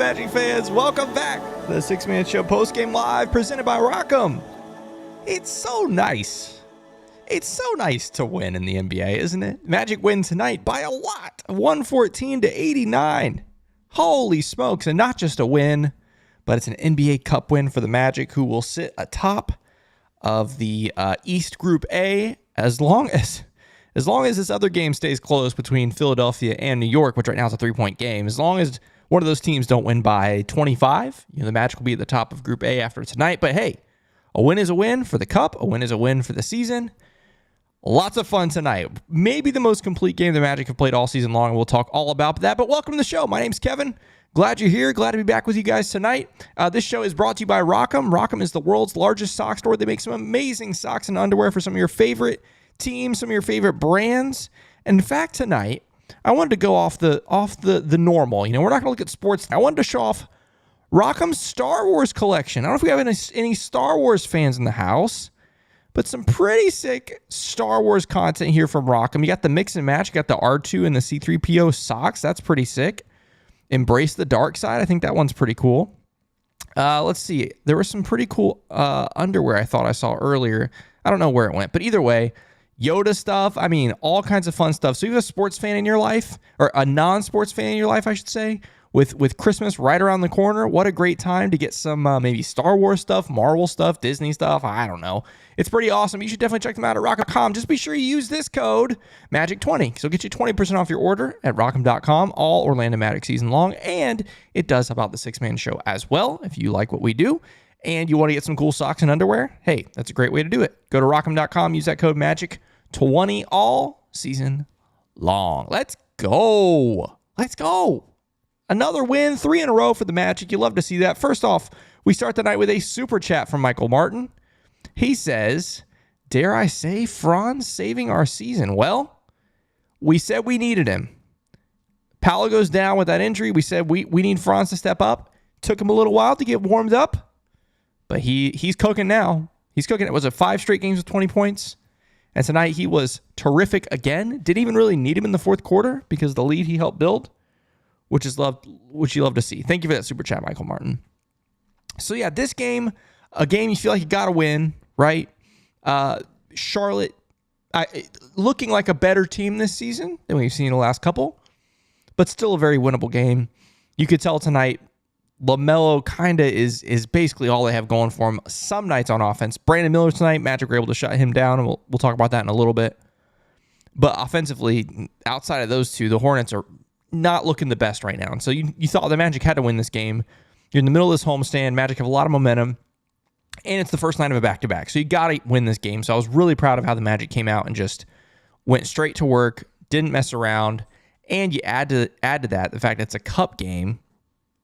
Magic fans? Welcome back to the 6-Man Show Postgame Live presented by Rock'em. It's so nice. It's so nice to win in the NBA, isn't it? Magic win tonight by a lot, 114-89. Holy smokes, and not just a win, but it's an NBA Cup win for the Magic, who will sit atop of the East Group A as long as this other game stays close between Philadelphia and New York, which right now is a 3-point game. As long as one of those teams don't win by 25, the Magic will be at the top of Group A after tonight. But hey, a win is a win for the Cup. A win is a win for the season. Lots of fun tonight. Maybe the most complete game the Magic have played all season long, and we'll talk all about that. But welcome to the show. My name's Kevin. Glad you're here. Glad to be back with you guys tonight. This show is brought to you by Rock'em. Rock'em is the world's largest sock store. They make some amazing socks and underwear for some of your favorite teams, some of your favorite brands. And in fact, tonight, I wanted to go off the normal. We're not going to look at sports. I wanted to show off Rock'em's Star Wars collection. I don't know if we have any Star Wars fans in the house, but some pretty sick Star Wars content here from Rock'em. You got the mix and match. You got the R2 and the C-3PO socks. That's pretty sick. Embrace the dark side. I think that one's pretty cool. Let's see. There was some pretty cool underwear I thought I saw earlier. I don't know where it went, but either way, Yoda stuff. I mean, all kinds of fun stuff. So you have a sports fan in your life, or a non-sports fan in your life, I should say, with Christmas right around the corner. What a great time to get some maybe Star Wars stuff, Marvel stuff, Disney stuff. I don't know. It's pretty awesome. You should definitely check them out at Rock'em.com. Just be sure you use this code, MAGIC20. So get you 20% off your order at Rock'em.com, all Orlando Magic season long. And it does help out the 6-Man Show as well, if you like what we do and you want to get some cool socks and underwear. Hey, that's a great way to do it. Go to Rock'em.com, use that code MAGIC20 all season long. Let's go. Let's go. Another win, 3 in a row for the Magic. You love to see that. First off, we start the night with a super chat from Michael Martin. He says, dare I say, Franz saving our season? Well, we said we needed him. Paolo goes down with that injury. We said we need Franz to step up. Took him a little while to get warmed up, but he's cooking now. He's cooking. It was 5 straight games with 20 points. And tonight he was terrific again. Didn't even really need him in the fourth quarter because the lead he helped build, which you love to see. Thank you for that super chat, Michael Martin. So yeah, this game, a game you feel like you got to win, right? Charlotte looking like a better team this season than we've seen the last couple, but still a very winnable game. You could tell tonight, Lamelo kind of is basically all they have going for him. Some nights on offense. Brandon Miller tonight, Magic were able to shut him down, and we'll talk about that in a little bit. But offensively, outside of those two, the Hornets are not looking the best right now. And so you thought the Magic had to win this game. You're in the middle of this homestand. Magic have a lot of momentum, and it's the first night of a back-to-back. So you got to win this game. So I was really proud of how the Magic came out and just went straight to work, didn't mess around, and you add to that the fact that it's a cup game.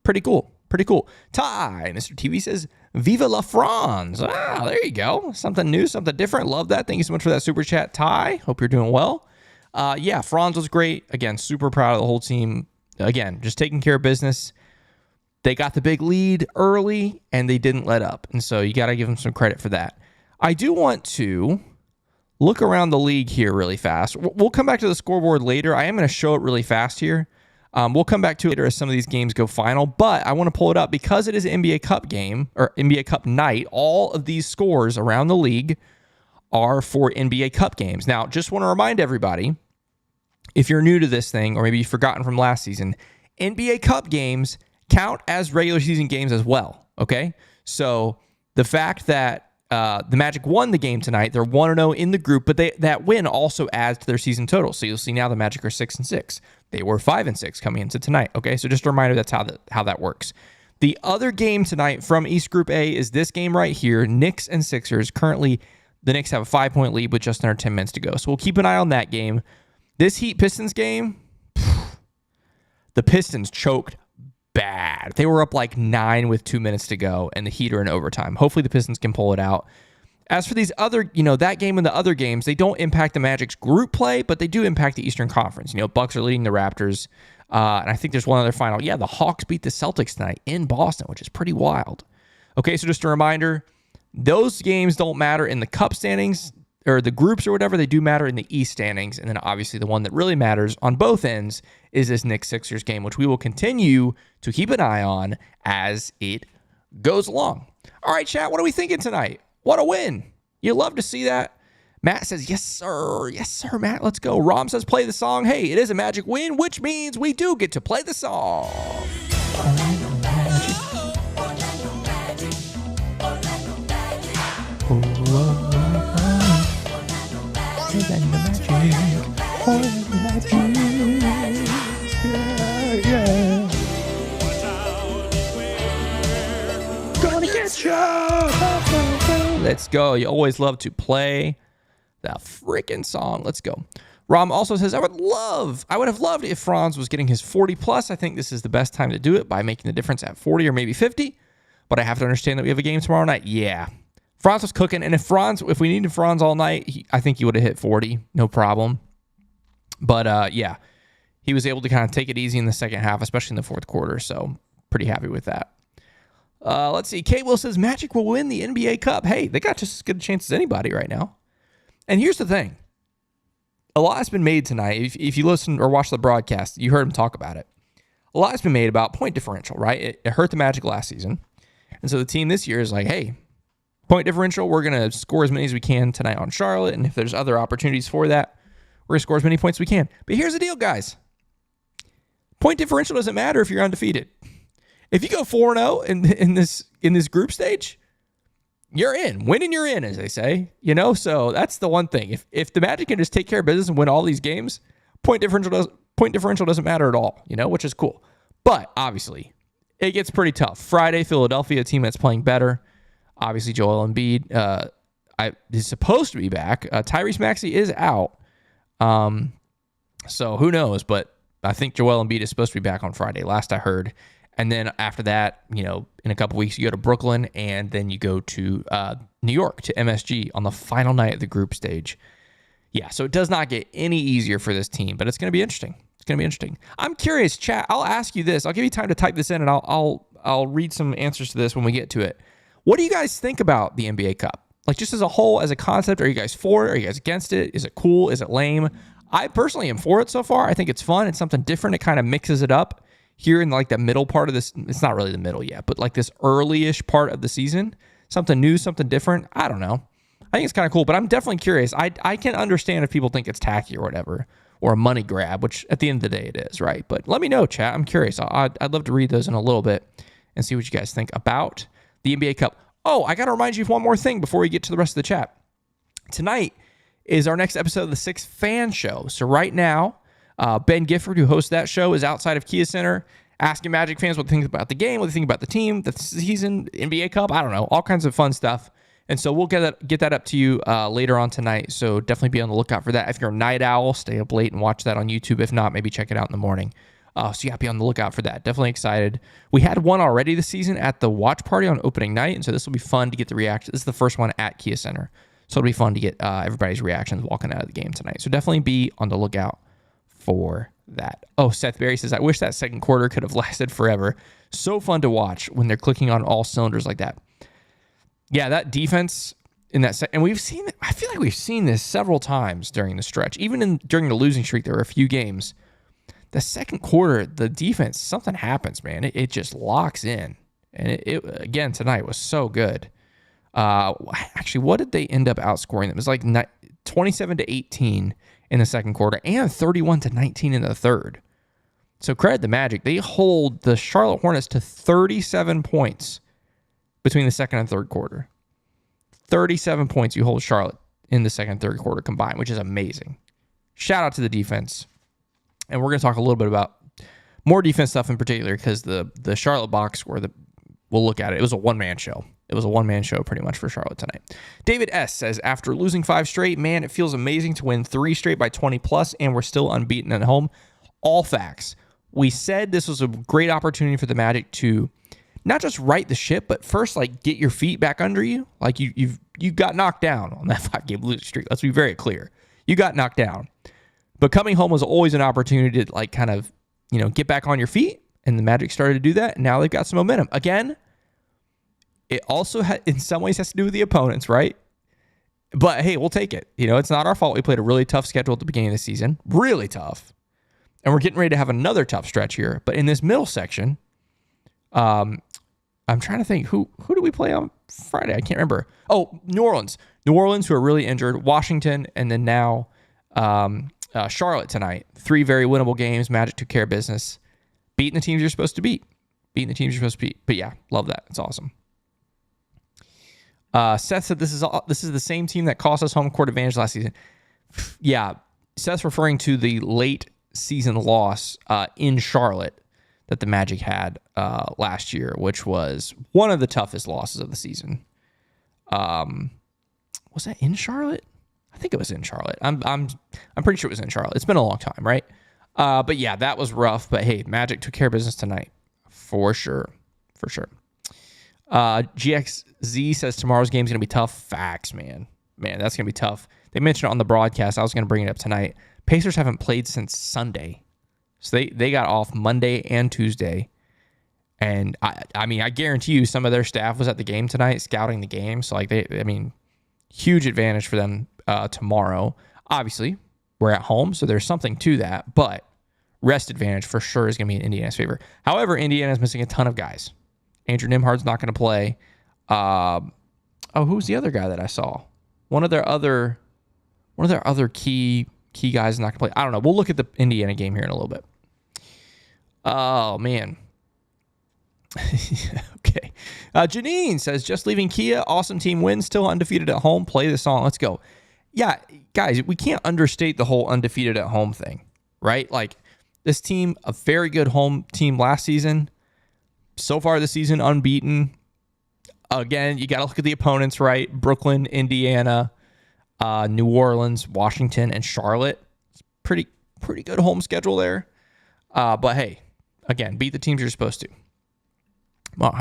Pretty cool. Pretty cool. Ty, Mr. TV says, Viva la Franz. Ah, there you go. Something new, something different. Love that. Thank you so much for that super chat, Ty. Hope you're doing well. Yeah, Franz was great. Again, super proud of the whole team. Again, just taking care of business. They got the big lead early, and they didn't let up. And so you got to give them some credit for that. I do want to look around the league here really fast. We'll come back to the scoreboard later. I am going to show it really fast here. We'll come back to it later as some of these games go final, but I want to pull it up because it is an NBA Cup game, or NBA Cup night. All of these scores around the league are for NBA Cup games. Now, just want to remind everybody, if you're new to this thing, or maybe you've forgotten from last season, NBA Cup games count as regular season games as well, okay? So the fact that the Magic won the game tonight, they're 1-0 in the group, but that win also adds to their season total. So you'll see now the Magic are 6-6. They were 5-6 coming into tonight, okay? So just a reminder, that's how that works. The other game tonight from East Group A is this game right here, Knicks and Sixers. Currently, the Knicks have a 5-point lead with just under 10 minutes to go. So we'll keep an eye on that game. This Heat-Pistons game, the Pistons choked bad. They were up like 9 with 2 minutes to go, and the Heat are in overtime. Hopefully the Pistons can pull it out. As for these other, that game and the other games, they don't impact the Magic's group play, but they do impact the Eastern Conference. Bucks are leading the Raptors, and I think there's one other final. Yeah, the Hawks beat the Celtics tonight in Boston, which is pretty wild. Okay, so just a reminder, those games don't matter in the Cup standings. or the groups or whatever, they do matter in the East standings. And then obviously the one that really matters on both ends is this Knicks-Sixers game, which we will continue to keep an eye on as it goes along. All right, chat, what are we thinking tonight? What a win. You love to see that. Matt says, yes, sir. Yes, sir, Matt. Let's go. Rom says, play the song. Hey, it is a Magic win, which means we do get to play the song. Gonna get you. Let's go. You always love to play the freaking song. Let's go. Rom also says, I would have loved if Franz was getting his 40 plus. I think this is the best time to do it by making the difference at 40 or maybe 50. But I have to understand that we have a game tomorrow night. Yeah. Franz was cooking. And if we needed Franz all night, I think he would have hit 40. No problem. But yeah, he was able to kind of take it easy in the second half, especially in the fourth quarter. So pretty happy with that. Let's see. Kate Will says, Magic will win the NBA Cup. Hey, they got just as good a chance as anybody right now. And here's the thing. A lot has been made tonight. If you listen or watch the broadcast, you heard him talk about it. A lot has been made about point differential, right? It hurt the Magic last season. And so the team this year is like, hey, point differential, we're going to score as many as we can tonight on Charlotte. And if there's other opportunities for that, we're going to score as many points as we can. But here's the deal, guys. Point differential doesn't matter if you're undefeated. If you go 4-0 in this group stage, you're in. Winning, you're in, as they say. So that's the one thing. If the Magic can just take care of business and win all these games, point differential doesn't matter at all, which is cool. But obviously, it gets pretty tough. Friday, Philadelphia, a team that's playing better. Obviously, Joel Embiid is supposed to be back. Tyrese Maxey is out. So who knows? But I think Joel Embiid is supposed to be back on Friday, last I heard. And then after that, in a couple weeks, you go to Brooklyn, and then you go to New York, to MSG on the final night of the group stage. Yeah, so it does not get any easier for this team, but it's going to be interesting. It's going to be interesting. I'm curious, chat. I'll ask you this. I'll give you time to type this in, and I'll read some answers to this when we get to it. What do you guys think about the NBA Cup? Like, just as a whole, as a concept, are you guys for it? Are you guys against it? Is it cool? Is it lame? I personally am for it so far. I think it's fun. It's something different. It kind of mixes it up here in like the middle part of this. It's not really the middle yet, but like this early-ish part of the season. Something new, something different. I don't know. I think it's kind of cool, but I'm definitely curious. I can understand if people think it's tacky or whatever, or a money grab, which at the end of the day it is, right? But let me know, chat. I'm curious. I'd love to read those in a little bit and see what you guys think about the NBA Cup. Oh, I got to remind you of one more thing before we get to the rest of the chat. Tonight is our next episode of the Six Fan Show. So right now, Ben Gifford, who hosts that show, is outside of Kia Center asking Magic fans what they think about the game, what they think about the team, the season, NBA Cup, I don't know, all kinds of fun stuff. And so we'll get that up to you later on tonight. So definitely be on the lookout for that. If you're a night owl, stay up late and watch that on YouTube. If not, maybe check it out in the morning. So yeah, be on the lookout for that. Definitely excited. We had one already this season at the watch party on opening night, and so this will be fun to get the reaction. This is the first one at Kia Center. So it'll be fun to get everybody's reactions walking out of the game tonight. So definitely be on the lookout for that. Oh, Seth Berry says, I wish that second quarter could have lasted forever. So fun to watch when they're clicking on all cylinders like that. Yeah, that defense in that and we've seen I feel like we've seen this several times during the stretch. Even during the losing streak, there were a few games. The second quarter, the defense, something happens, man. It just locks in. And it again tonight was so good. Actually, what did they end up outscoring them? It was like 27-18 in the second quarter and 31-19 in the third. So credit the Magic. They hold the Charlotte Hornets to 37 points between the second and third quarter. 37 points you hold Charlotte in the second and third quarter combined, which is amazing. Shout out to the defense. And we're going to talk a little bit about more defense stuff in particular because the Charlotte box score, we'll look at it. It was a one-man show. It was a one-man show pretty much for Charlotte tonight. David S. says, after losing 5 straight, man, it feels amazing to win 3 straight by 20+, and we're still unbeaten at home. All facts. We said this was a great opportunity for the Magic to not just right the ship, but first, like, get your feet back under you. Like, you got knocked down on that 5-game losing streak. Let's be very clear. You got knocked down. But coming home was always an opportunity to, like, kind of, get back on your feet, and the Magic started to do that, and now they've got some momentum. Again, it also in some ways has to do with the opponents, right? But hey, we'll take it. It's not our fault. We played a really tough schedule at the beginning of the season. Really tough. And we're getting ready to have another tough stretch here. But in this middle section, I'm trying to think, who do we play on Friday? I can't remember. Oh, New Orleans. New Orleans, who are really injured. Washington, and then now Charlotte tonight. 3 very winnable games. Magic took care of business. Beating the teams you're supposed to beat. But yeah, love that. It's awesome. Seth said this is the same team that cost us home court advantage last season. Yeah, Seth's referring to the late season loss in Charlotte that the Magic had last year, which was one of the toughest losses of the season. Was that in Charlotte? I think it was in Charlotte. I'm pretty sure it was in Charlotte. It's been a long time, right? But yeah, that was rough. But hey, Magic took care of business tonight for sure. GXZ says tomorrow's game is going to be tough. Facts, man. That's going to be tough. They mentioned it on the broadcast. I was going to bring it up tonight. Pacers haven't played since Sunday. So they got off Monday and Tuesday. And I mean, I guarantee you some of their staff was at the game tonight scouting the game. So huge advantage for them tomorrow. Obviously, we're at home, so there's something to that. But rest advantage for sure is going to be in Indiana's favor. However, Indiana's missing a ton of guys. Andrew Nimhard's not going to play. Who's the other guy that I saw? One of their other key guys is not going to play. I don't know. We'll look at the Indiana game here in a little bit. Oh, man. Okay. Janine says, just leaving Kia. Awesome team win. Still undefeated at home. Play the song. Let's go. Yeah, guys, we can't understate the whole undefeated at home thing, right? Like, this team, a very good home team last season. So far this season, unbeaten. Again, you got to look at the opponents, right? Brooklyn, Indiana, New Orleans, Washington, and Charlotte. It's pretty good home schedule there. But hey, again, beat the teams you're supposed to.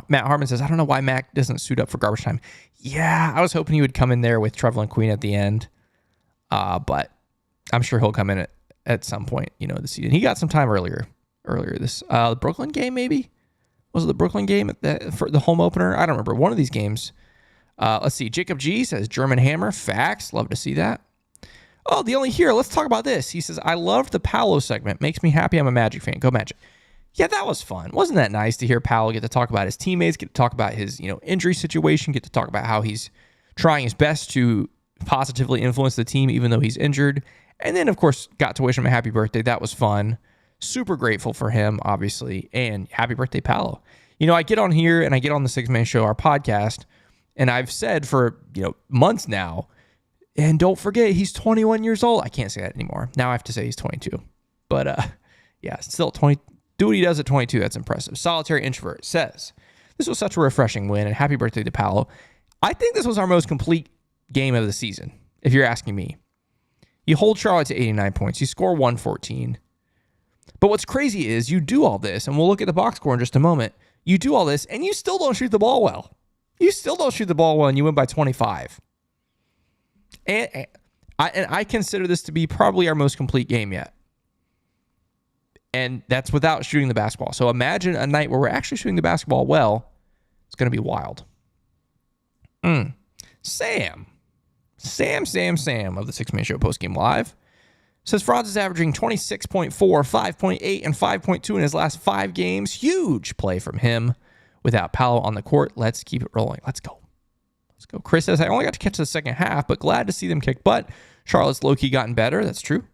Matt Harmon says, I don't know why Mac doesn't suit up for garbage time. Yeah, I was hoping he would come in there with Trevelyan Queen at the end. But I'm sure he'll come in at some point, this season. He got some time earlier this the Brooklyn game, maybe? Was it the Brooklyn game for the home opener? I don't remember. One of these games. Let's see. Jacob G says, German Hammer. Facts. Love to see that. Oh, the only here. Let's talk about this. He says, I loved the Paolo segment. Makes me happy I'm a Magic fan. Go Magic. Yeah, that was fun. Wasn't that nice to hear Paolo get to talk about his teammates, get to talk about his injury situation, get to talk about how he's trying his best to positively influence the team even though he's injured. And then, of course, got to wish him a happy birthday. That was fun. Super grateful for him, obviously. And happy birthday, Paolo. I get on here and I get on the Six Man Show, our podcast, and I've said for, months now, and don't forget, he's 21 years old. I can't say that anymore. Now I have to say he's 22. But, yeah, still 20. Do what he does at 22. That's impressive. Solitary Introvert says, this was such a refreshing win, and happy birthday to Paolo. I think this was our most complete game of the season, if you're asking me. You hold Charlotte to 89 points. You score 114. But what's crazy is you do all this, and we'll look at the box score in just a moment. You do all this, and you still don't shoot the ball well. And you win by 25. And I consider this to be probably our most complete game yet. And that's without shooting the basketball. So imagine a night where we're actually shooting the basketball well. It's going to be wild. Sam of the Six Man Show Postgame Live says Franz is averaging 26.4, 5.8, and 5.2 in his last 5 games. Huge play from him without Paolo on the court. Let's keep it rolling. Let's go. Chris says, I only got to catch the second half, but glad to see them kick butt. Charlotte's low-key gotten better. That's true.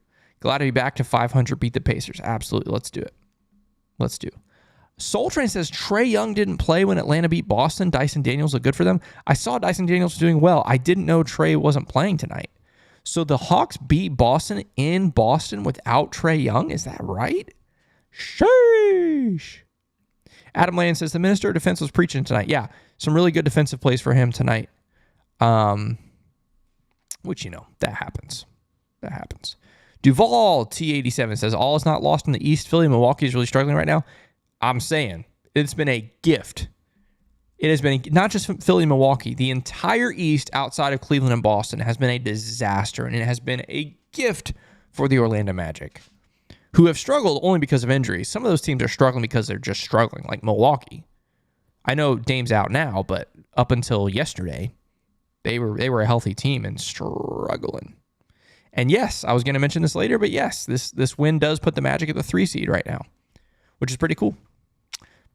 Glad to be back to 500, beat the Pacers. Absolutely. Let's do it. Soul Train says Trae Young didn't play when Atlanta beat Boston. Dyson Daniels looked good for them. I saw Dyson Daniels doing well. I didn't know Trae wasn't playing tonight. So the Hawks beat Boston in Boston without Trae Young. Is that right? Sheesh. Adam Land says the Minister of Defense was preaching tonight. Yeah, some really good defensive plays for him tonight. Which, that happens. Duval T87 says all is not lost in the East. Philly and Milwaukee is really struggling right now. I'm saying it's been a gift. It has been not just Philly and Milwaukee. The entire East outside of Cleveland and Boston has been a disaster, and it has been a gift for the Orlando Magic, who have struggled only because of injuries. Some of those teams are struggling because they're just struggling, like Milwaukee. I know Dame's out now, but up until yesterday, They were a healthy team and struggling. And yes, I was going to mention this later, but yes, this win does put the Magic at the 3 seed right now, which is pretty cool.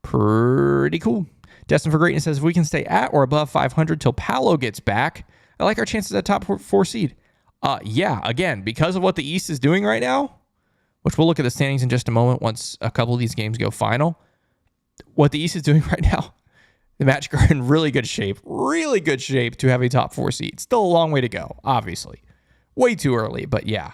Pretty cool. Destined for Greatness says, if we can stay at or above 500 till Paolo gets back, I like our chances at top 4 seed. Yeah, again, because of what the East is doing right now, which we'll look at the standings in just a moment once a couple of these games go final. What the East is doing right now, the Magic are in really good shape to have a top 4 seed. Still a long way to go, obviously. Way too early, but yeah.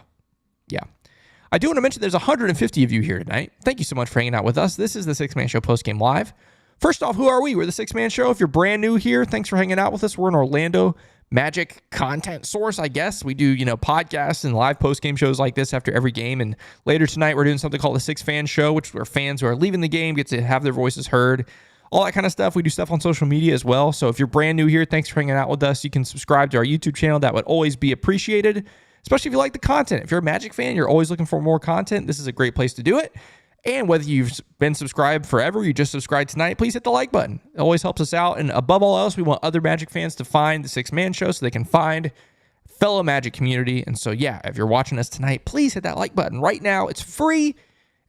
I do want to mention there's 150 of you here tonight. Thank you so much for hanging out with us. This is the Six Man Show Postgame Live. First off, who are we? We're the Six Man Show. If you're brand new here, thanks for hanging out with us. We're an Orlando Magic content source, I guess. We do, podcasts and live postgame shows like this after every game. And later tonight, we're doing something called the Six Fan Show, which where fans who are leaving the game get to have their voices heard. All that kind of stuff. We do stuff on social media as well. So if you're brand new here, thanks for hanging out with us. You can subscribe to our YouTube channel. That would always be appreciated, especially if you like the content. If you're a Magic fan, you're always looking for more content, this is a great place to do it. And whether you've been subscribed forever, you just subscribed tonight, please hit the like button. It always helps us out. And above all else, we want other Magic fans to find the Six Man Show so they can find fellow Magic community. And so, yeah, if you're watching us tonight, please hit that like button right now. It's free,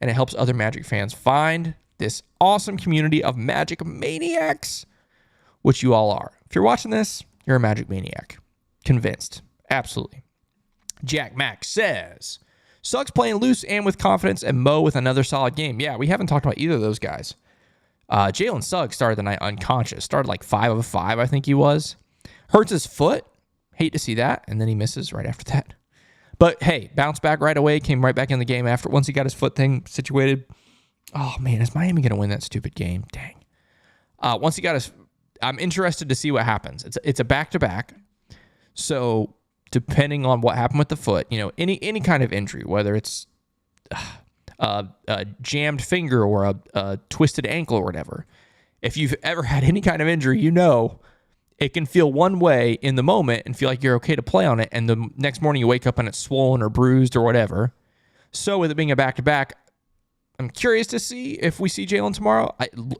and it helps other Magic fans find this awesome community of Magic maniacs, which you all are. If you're watching this, you're a Magic maniac. Convinced. Absolutely. Jack Mack says, Suggs playing loose and with confidence, and Mo with another solid game. Yeah, we haven't talked about either of those guys. Jalen Suggs started the night unconscious. Started like 5 of 5, I think he was. Hurts his foot. Hate to see that. And then he misses right after that. But hey, bounced back right away. Came right back in the game after once he got his foot thing situated. Oh, man, is Miami going to win that stupid game? Dang. Once he got his... I'm interested to see what happens. It's a back-to-back. So... depending on what happened with the foot, any kind of injury, whether it's a jammed finger or a twisted ankle or whatever, if you've ever had any kind of injury, it can feel one way in the moment and feel like you're okay to play on it, and the next morning you wake up and it's swollen or bruised or whatever. So with it being a back-to-back, I'm curious to see if we see Jalen tomorrow.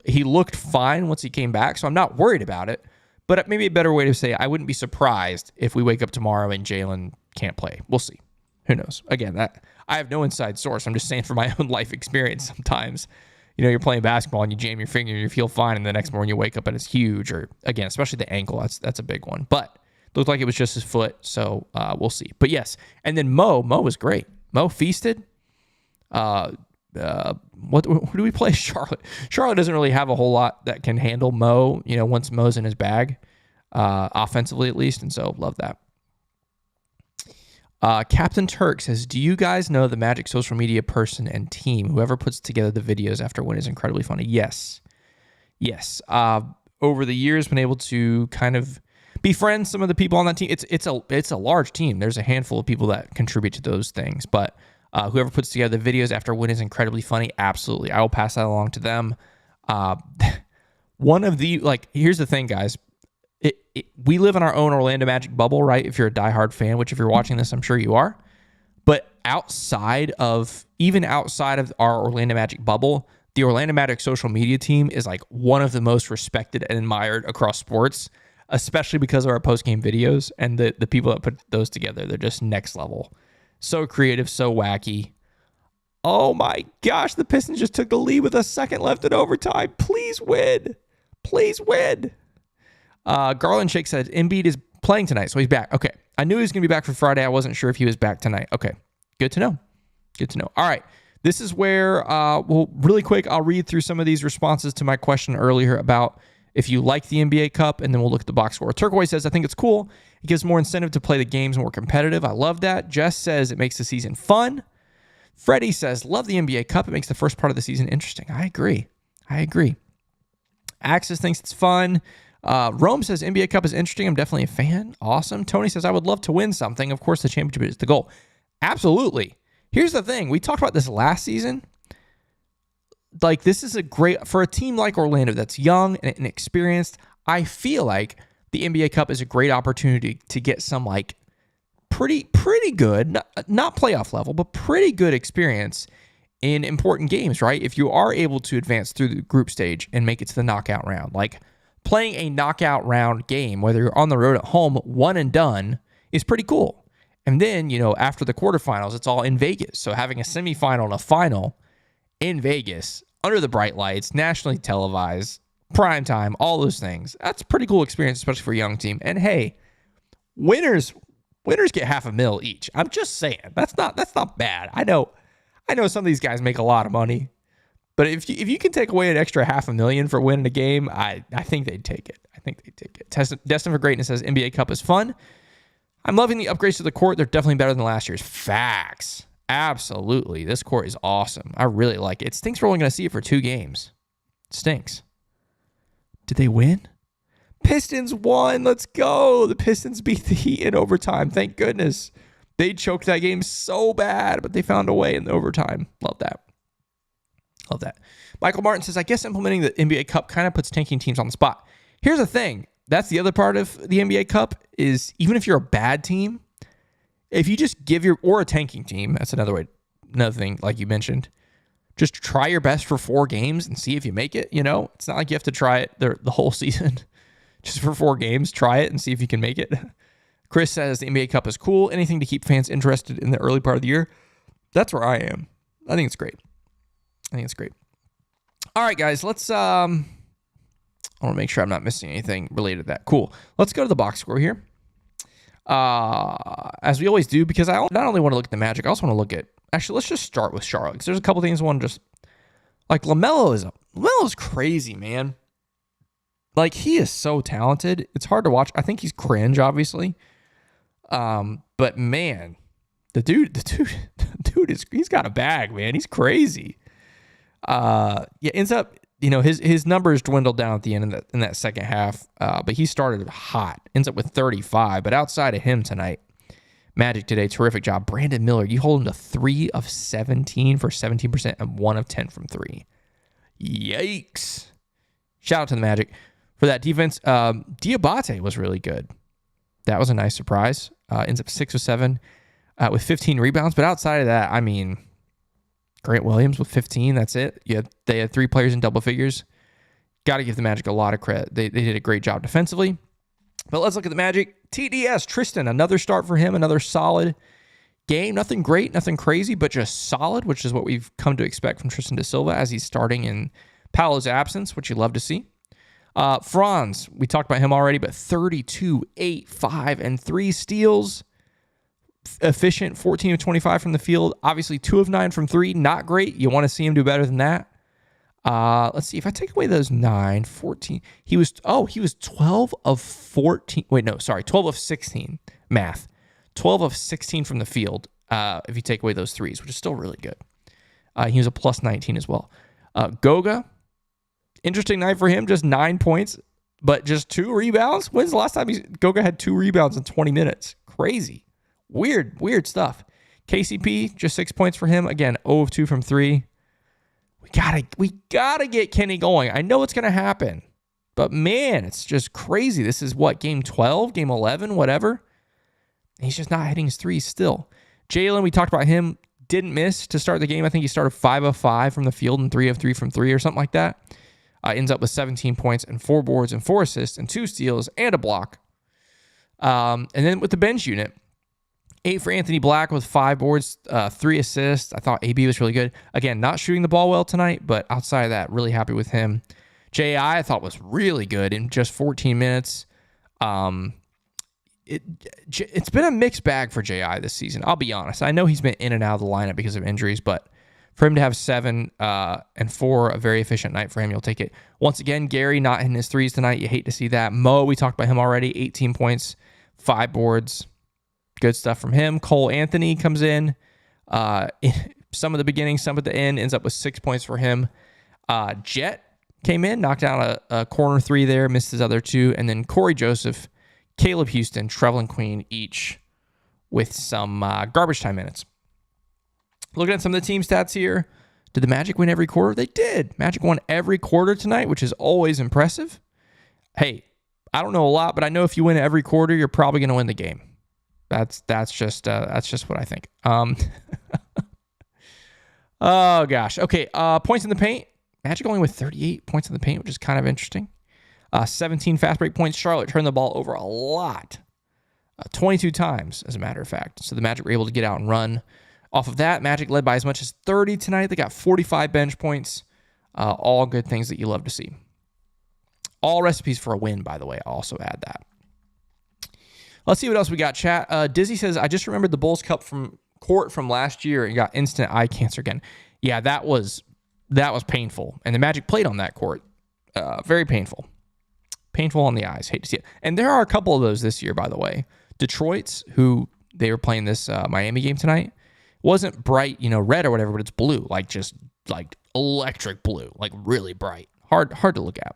He looked fine once he came back, so I'm not worried about it. But maybe a better way to say, I wouldn't be surprised if we wake up tomorrow and Jalen can't play. We'll see. Who knows? Again, I have no inside source. I'm just saying from my own life experience sometimes. You're playing basketball and you jam your finger, you feel fine, and the next morning you wake up and it's huge. Or, again, especially the ankle. That's a big one. But it looked like it was just his foot, so we'll see. But, yes. And then Mo was great. Mo feasted. Who do we play? Charlotte. Charlotte doesn't really have a whole lot that can handle Mo, once Mo's in his bag, offensively at least, and so love that. Captain Turk says, do you guys know the Magic social media person and team? Whoever puts together the videos after win is incredibly funny. Yes. Over the years, been able to kind of befriend some of the people on that team. It's a large team. There's a handful of people that contribute to those things, but whoever puts together the videos after win is incredibly funny. Absolutely. I will pass that along to them. Here's the thing, guys. We live in our own Orlando Magic bubble, right? If you're a diehard fan, which if you're watching this, I'm sure you are. But outside of our Orlando Magic bubble, the Orlando Magic social media team is like one of the most respected and admired across sports, especially because of our post-game videos and the people that put those together. They're just next level. So creative, so wacky. Oh my gosh, the Pistons just took the lead with a second left in overtime. Please win. Please win. Garland Shake said Embiid is playing tonight, so he's back. Okay. I knew he was going to be back for Friday. I wasn't sure if he was back tonight. Okay. Good to know. All right. This is where, really quick, I'll read through some of these responses to my question earlier about if you like the NBA Cup, and then we'll look at the box score. Turquoise says, I think it's cool. It gives more incentive to play the games more competitive. I love that. Jess says it makes the season fun. Freddie says, love the NBA Cup. It makes the first part of the season interesting. I agree. Axis thinks it's fun. Rome says NBA Cup is interesting. I'm definitely a fan. Awesome. Tony says, I would love to win something. Of course, the championship is the goal. Absolutely. Here's the thing. We talked about this last season. This is a great, for a team like Orlando that's young and inexperienced, I feel like the NBA Cup is a great opportunity to get some pretty good, not playoff level, but pretty good experience in important games, right? If you are able to advance through the group stage and make it to the knockout round, playing a knockout round game, whether you're on the road at home, one and done, is pretty cool. And then, after the quarterfinals, it's all in Vegas. So having a semifinal and a final in Vegas, under the bright lights, nationally televised, prime time, all those things, that's a pretty cool experience, especially for a young team. And hey, winners get $500,000 each. I'm just saying, that's not bad. I know some of these guys make a lot of money, but if you can take away an extra $500,000 for winning a game, I think they'd take it. Destined for Greatness says NBA Cup is fun. I'm loving the upgrades to the court. They're definitely better than last year's. Facts. Absolutely. This court is awesome. I really like it. It stinks we're only going to see it for 2 games. It stinks. Did they win? Pistons won. Let's go. The Pistons beat the Heat in overtime. Thank goodness. They choked that game so bad, but they found a way in the overtime. Love that. Michael Martin says, I guess implementing the NBA Cup kind of puts tanking teams on the spot. Here's the thing. That's the other part of the NBA Cup is even if you're a bad team, if you just or a tanking team, that's another thing, like you mentioned, just try your best for 4 games and see if you make it. It's not like you have to try it the whole season. Just for 4 games, try it and see if you can make it. Chris says the NBA Cup is cool. Anything to keep fans interested in the early part of the year. That's where I am. I think it's great. All right, guys, let's I want to make sure I'm not missing anything related to that. Cool. Let's go to the box score here. As we always do, because I not only want to look at the Magic, I also want to look at, actually, let's just start with Charlotte, because there's a couple things I want to just, like Lamelo is crazy, man. Like, he is so talented. It's hard to watch. I think he's cringe, obviously. But man, the dude he's got a bag, man. He's crazy. Ends up, his numbers dwindled down at the end in that second half. But he started hot. Ends up with 35. But outside of him tonight, Magic today, terrific job. Brandon Miller, you hold him to 3 of 17 for 17% and 1 of 10 from 3. Yikes. Shout out to the Magic. For that defense, Diabate was really good. That was a nice surprise. Ends up 6 of 7 with 15 rebounds. But outside of that, I mean, Grant Williams with 15, that's it. They had 3 players in double figures. Got to give the Magic a lot of credit. They did a great job defensively. But let's look at the Magic. TDS, Tristan, another start for him, another solid game. Nothing great, nothing crazy, but just solid, which is what we've come to expect from Tristan da Silva as he's starting in Paolo's absence, which you love to see. Franz, we talked about him already, but 32, 8, 5, and 3 steals. Efficient, 14 of 25 from the field. Obviously, 2 of 9 from 3. Not great. You want to see him do better than that. Let's see. If I take away those 9, 14. He was 12 of 14. Wait, no, sorry. 12 of 16. Math. 12 of 16 from the field if you take away those 3s, which is still really good. He was a plus 19 as well. Goga. Interesting night for him. Just 9 points, but just 2 rebounds. When's the last time Goga had 2 rebounds in 20 minutes? Crazy. Weird stuff. KCP, just 6 points for him. Again, 0 of 2 from 3. We gotta get Kenny going. I know it's gonna happen, but man, it's just crazy. This is what, game 12, game 11, whatever. He's just not hitting his 3s still. Jalen, we talked about him. Didn't miss to start the game. I think he started 5 of 5 from the field and 3 of 3 from 3 or something like that. Ends up with 17 points and 4 boards and 4 assists and 2 steals and a block. And then with the bench unit, 8 for Anthony Black with 5 boards, 3 assists. I thought AB was really good. Again, not shooting the ball well tonight, but outside of that, really happy with him. J.I. thought was really good in just 14 minutes. It's been a mixed bag for J.I. this season. I'll be honest. I know he's been in and out of the lineup because of injuries, but for him to have 7 and 4, a very efficient night for him, you'll take it. Once again, Gary not hitting his 3s tonight. You hate to see that. Mo, we talked about him already. 18 points, 5 boards. Good stuff from him. Cole Anthony comes in. Some at the beginning, some at the end. Ends up with 6 points for him. Jet came in, knocked down a corner 3 there, missed his other 2. And then Corey Joseph, Caleb Houston, Trevelin Queen, each with some garbage time minutes. Looking at some of the team stats here. Did the Magic win every quarter? They did. Magic won every quarter tonight, which is always impressive. Hey, I don't know a lot, but I know if you win every quarter, you're probably going to win the game. That's just what I think. Oh gosh. Okay. Points in the paint. Magic only with 38 points in the paint, which is kind of interesting. 17 fast break points. Charlotte turned the ball over a lot, 22 times, as a matter of fact. So the Magic were able to get out and run. Off of that, Magic led by as much as 30 tonight. They got 45 bench points. All good things that you love to see. All recipes for a win, by the way. I'll also add that. Let's see what else we got, chat. Dizzy says, I just remembered the Bulls Cup from court from last year and got instant eye cancer again. Yeah, that was painful. And the Magic played on that court. Very painful. Painful on the eyes. Hate to see it. And there are a couple of those this year, by the way. Detroit's, who they were playing this Miami game tonight, wasn't bright, red or whatever, but it's blue, just electric blue, really bright. Hard to look at.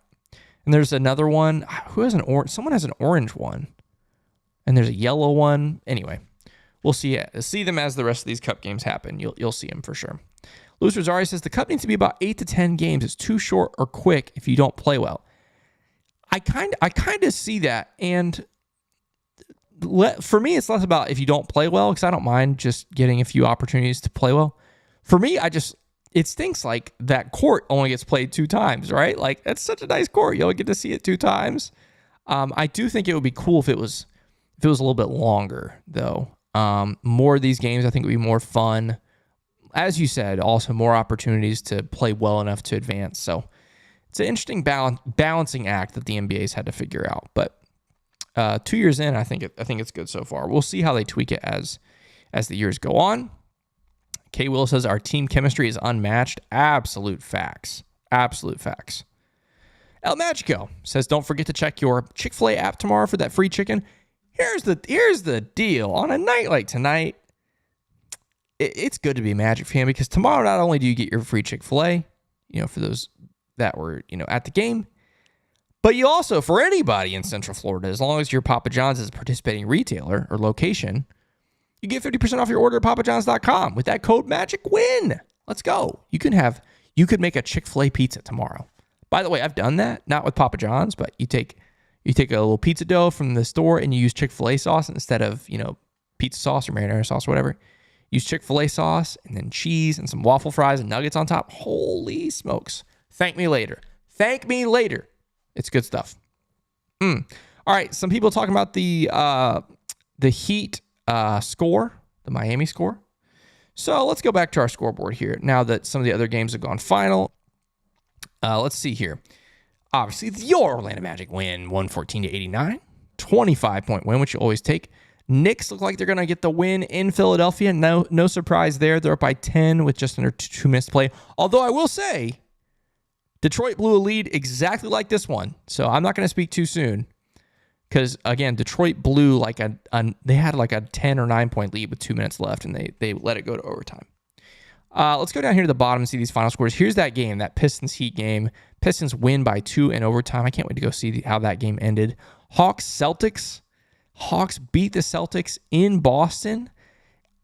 And there's another one. Who has an orange? Someone has an orange one. And there's a yellow one. Anyway, we'll see them as the rest of these Cup games happen. You'll see them for sure. Luis Rosario says the Cup needs to be about 8 to 10 games. It's too short or quick if you don't play well. I kind of see that, and for me, it's less about if you don't play well, because I don't mind just getting a few opportunities to play well. For me, it stinks like that court only gets played 2 times, right? That's such a nice court. You only get to see it 2 times. I do think it would be cool if it was a little bit longer, though. More of these games, I think, would be more fun. As you said, also more opportunities to play well enough to advance. So it's an interesting balancing act that the NBA's had to figure out. But 2 years in, I think it's good so far. We'll see how they tweak it as the years go on. K. Will says our team chemistry is unmatched. Absolute facts. Absolute facts. El Magico says don't forget to check your Chick-fil-A app tomorrow for that free chicken. Here's the deal. On a night like tonight, it's good to be a Magic fan because tomorrow not only do you get your free Chick-fil-A, for those that were, at the game, but you also, for anybody in Central Florida, as long as your Papa John's is a participating retailer or location, you get 50% off your order at papajohns.com with that code MAGICWIN. Let's go. You could make a Chick-fil-A pizza tomorrow. By the way, I've done that, not with Papa John's, but you take a little pizza dough from the store and you use Chick-fil-A sauce instead of, pizza sauce or marinara sauce or whatever. Use Chick-fil-A sauce and then cheese and some waffle fries and nuggets on top. Holy smokes. Thank me later. Thank me later. It's good stuff. All right. Some people talking about the Heat score, the Miami score. So let's go back to our scoreboard here. Now that some of the other games have gone final. Let's see here. Obviously, your Orlando Magic win 114-89. 25-point win, which you always take. Knicks look like they're going to get the win in Philadelphia. No surprise there. They're up by 10 with just under 2 minutes to play. Although I will say, Detroit blew a lead exactly like this one. So I'm not going to speak too soon. Because, again, Detroit blew they had a 10 or 9 point lead with 2 minutes left, and they let it go to overtime. Let's go down here to the bottom and see these final scores. Here's that game, that Pistons-Heat game. Pistons win by 2 in overtime. I can't wait to go see how that game ended. Hawks-Celtics. Hawks beat the Celtics in Boston.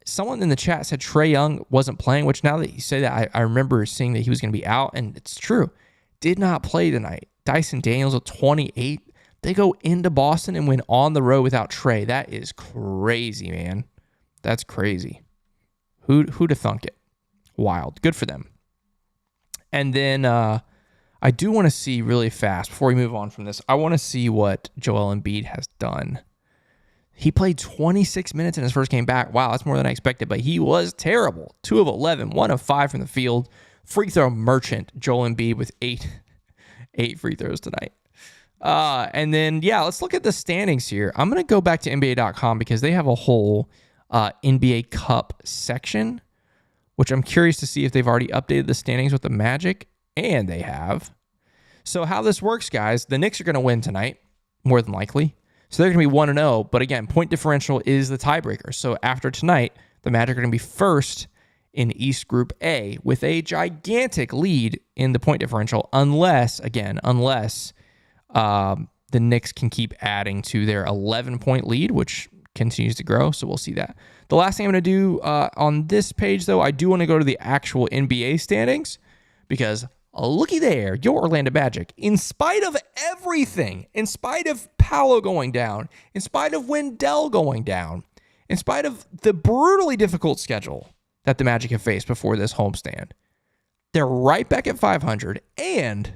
Someone in the chat said Trae Young wasn't playing, which now that you say that, I remember seeing that he was going to be out, and it's true. Did not play tonight. Dyson Daniels with 28. They go into Boston and win on the road without Trae. That is crazy, man. That's crazy. Who'd have thunk it? Wild. Good for them. And then I do want to see really fast, before we move on from this, I want to see what Joel Embiid has done. He played 26 minutes in his first game back. Wow, that's more than I expected, but he was terrible. 2 of 11, 1 of 5 from the field. Free throw merchant, Joel Embiid with 8 free throws tonight. And then, let's look at the standings here. I'm going to go back to NBA.com because they have a whole NBA Cup section, which I'm curious to see if they've already updated the standings with the Magic, and they have. So how this works, guys, the Knicks are going to win tonight, more than likely. So they're going to be 1-0, but again, point differential is the tiebreaker. So after tonight, the Magic are going to be first in East Group A with a gigantic lead in the point differential, unless the Knicks can keep adding to their 11-point lead, which continues to grow, so we'll see that. The last thing I'm going to do on this page, though, I do want to go to the actual NBA standings because looky there, your Orlando Magic, in spite of everything, in spite of Paolo going down, in spite of Wendell going down, in spite of the brutally difficult schedule that the Magic have faced before this homestand, they're right back at 500, and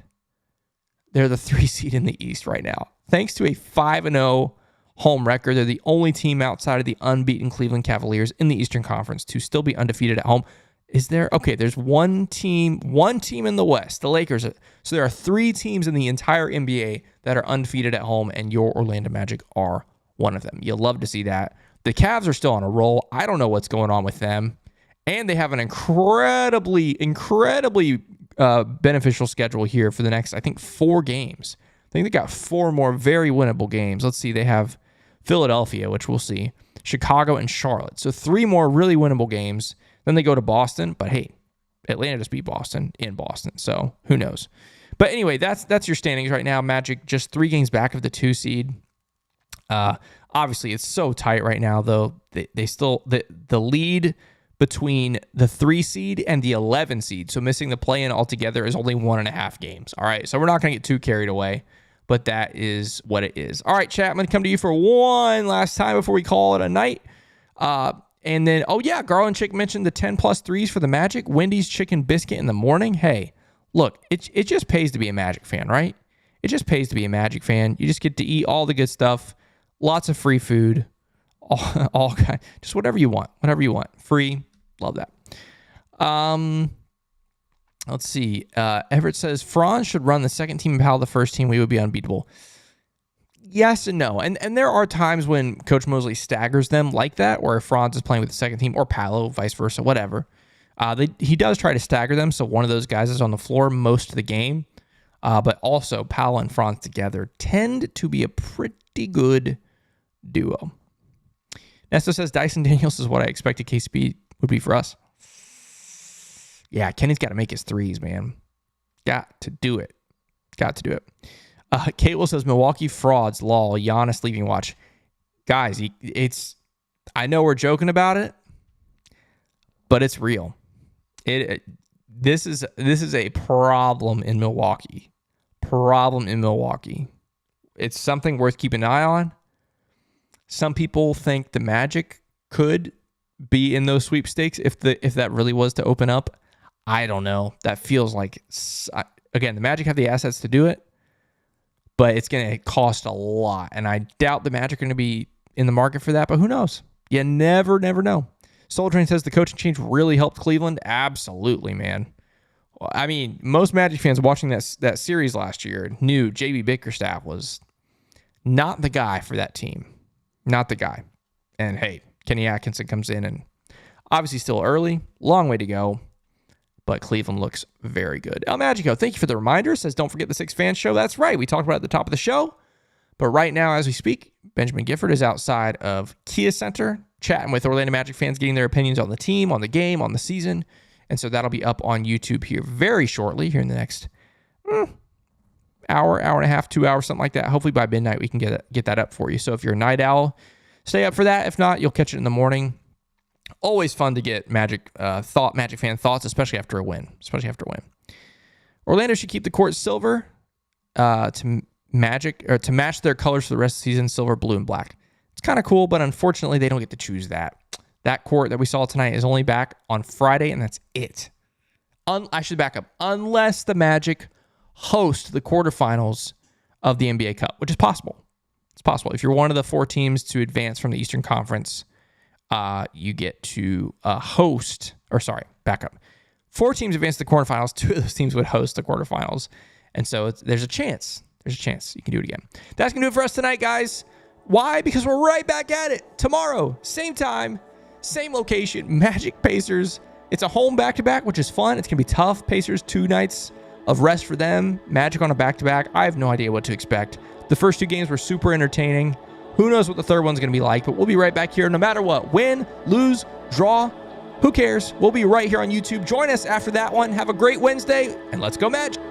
they're the 3 seed in the East right now. Thanks to a 5-0 home record, they're the only team outside of the unbeaten Cleveland Cavaliers in the Eastern Conference to still be undefeated at home. Is there? Okay, there's one team in the West, the Lakers. So there are 3 teams in the entire NBA that are undefeated at home, and your Orlando Magic are one of them. You'll love to see that. The Cavs are still on a roll. I don't know what's going on with them. And they have an incredibly beneficial schedule here for the next, I think, 4 games. I think they got 4 more very winnable games. Let's see. They have Philadelphia, which we'll see, Chicago, and Charlotte. So 3 more really winnable games. Then they go to Boston. But hey, Atlanta just beat Boston in Boston. So who knows? But anyway, that's your standings right now. Magic just 3 games back of the 2 seed. Obviously, it's so tight right now, though. They still, the lead between the 3 seed and the 11 seed, so missing the play-in altogether, is only 1.5 games. All right, so we're not going to get too carried away, but that is what it is. All right, chat, I'm going to come to you for one last time before we call it a night. And then, Garland Chick mentioned the 10+ threes for the Magic. Wendy's chicken biscuit in the morning. Hey, look, it just pays to be a Magic fan, right? It just pays to be a Magic fan. You just get to eat all the good stuff, lots of free food, all kind, just whatever you want, free. Love that. Let's see. Everett says Franz should run the second team and Paolo the first team. We would be unbeatable. Yes and no. And there are times when Coach Mosley staggers them like that, where Franz is playing with the second team or Paolo, vice versa, whatever. He does try to stagger them, so one of those guys is on the floor most of the game. But also, Paolo and Franz together tend to be a pretty good duo. Nesta says Dyson Daniels is what I expected KCP would be for us. Yeah, Kenny's got to make his threes, man. Got to do it. Kate Will says Milwaukee frauds, lol, Giannis leaving watch. Guys, I know we're joking about it, but it's real. This is a problem in Milwaukee. It's something worth keeping an eye on. Some people think the Magic could be in those sweepstakes if that really was to open up. I don't know. That feels like, again, the Magic have the assets to do it, but it's going to cost a lot. And I doubt the Magic are going to be in the market for that, but who knows? You never know. Soul Train says the coaching change really helped Cleveland. Absolutely, man. I mean, most Magic fans watching that series last year knew J.B. Bickerstaff was not the guy for that team. Not the guy. And hey, Kenny Atkinson comes in, and obviously still early, long way to go, but Cleveland looks very good. El Magico, thank you for the reminder. Says, don't forget the Six Fans Show. That's right. We talked about it at the top of the show. But right now, as we speak, Benjamin Gifford is outside of Kia Center, chatting with Orlando Magic fans, getting their opinions on the team, on the game, on the season. And so that'll be up on YouTube here very shortly, here in the next hour and a half, 2 hours, something like that. Hopefully by midnight, we can get that up for you. So if you're a night owl, stay up for that. If not, you'll catch it in the morning. Always fun to get Magic fan thoughts, especially after a win. Orlando should keep the court silver to match their colors for the rest of the season, silver, blue, and black. It's kind of cool, but unfortunately, they don't get to choose that. That court that we saw tonight is only back on Friday, and that's it. I should back up. Unless the Magic host the quarterfinals of the NBA Cup, which is possible. It's possible. If you're one of the 4 teams to advance from the Eastern Conference, you get to back up. 4 teams advance to the quarterfinals. 2 of those teams would host the quarterfinals. And so there's a chance. You can do it again. That's going to do it for us tonight, guys. Why? Because we're right back at it tomorrow. Same time, same location. Magic Pacers. It's a home back-to-back, which is fun. It's going to be tough. Pacers, 2 nights of rest for them. Magic on a back-to-back. I have no idea what to expect. The first 2 games were super entertaining. Who knows what the third one's going to be like, but we'll be right back here no matter what. Win, lose, draw, who cares? We'll be right here on YouTube. Join us after that one. Have a great Wednesday, and let's go Magic.